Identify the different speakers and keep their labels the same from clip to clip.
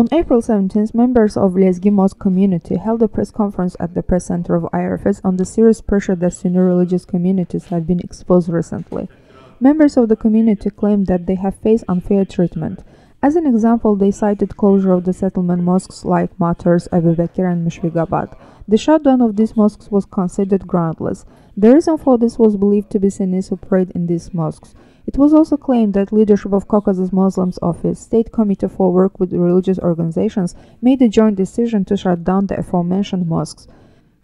Speaker 1: On April 17th, members of Lezgi Mosque community held a press conference at the press center of IRFS on the serious pressure that Sunni religious communities had been exposed recently. Members of the community claimed that they have faced unfair treatment. As an example, they cited closure of the settlement mosques like Martyrs, Abubakr and Mushfigabad. The shutdown of these mosques was considered groundless. The reason for this was believed to be Sunnis who prayed in these mosques. It was also claimed that leadership of Caucasus Muslims Office, State Committee for Work with Religious Organizations, made a joint decision to shut down the aforementioned mosques.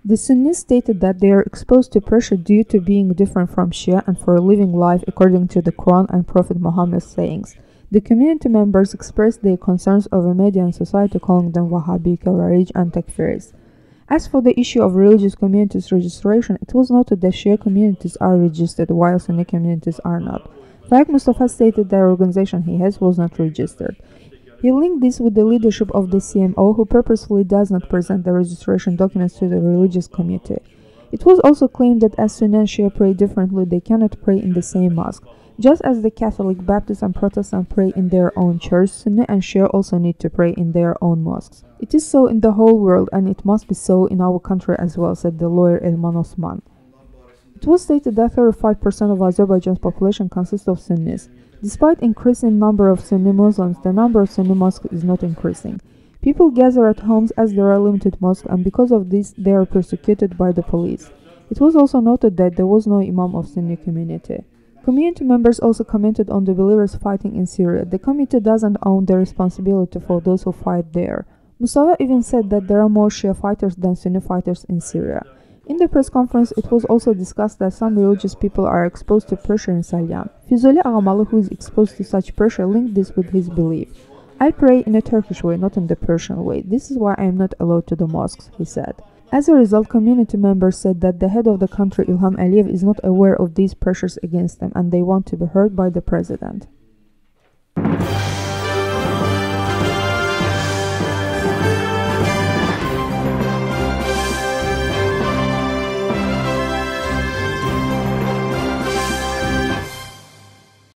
Speaker 1: The Sunnis stated that they are exposed to pressure due to being different from Shia and for living life according to the Koran and Prophet Muhammad's sayings. The community members expressed their concerns over media and society, calling them wahhabi, khavarij and takfirist. As for the issue of religious communities registration, it was noted that Shia communities are registered while Sunni communities are not. Faig Mustafa stated the organization he has was not registered. He linked this with the leadership of the CMO, who purposefully does not present the registration documents to the religious committee. It was also claimed that as Sunni and Shiah pray differently, they cannot pray in the same mosque. Just as the Catholic, Baptist and Protestant pray in their own church, Sunni and Shiah also need to pray in their own mosques. It is so in the whole world and it must be so in our country as well, said the lawyer Elman Osman. It was stated that 35% of Azerbaijan's population consists of Sunnis. Despite increasing number of Sunni Muslims, the number of Sunni mosques is not increasing. People gather at homes as there are limited mosques, and because of this they are persecuted by the police. It was also noted that there was no imam of Sunni community. Community members also commented on the believers fighting in Syria. The committee doesn't own the responsibility for those who fight there. Mustafa even said that there are more Shia fighters than Sunni fighters in Syria. In the press conference, it was also discussed that some religious people are exposed to pressure in Syria. Fuzuli Agamali, who is exposed to such pressure, linked this with his belief. I pray in a Turkish way, not in the Persian way. This is why I am not allowed to the mosques, he said. As a result, community members said that the head of the country, Ilham Aliyev, is not aware of these pressures against them and they want to be heard by the president.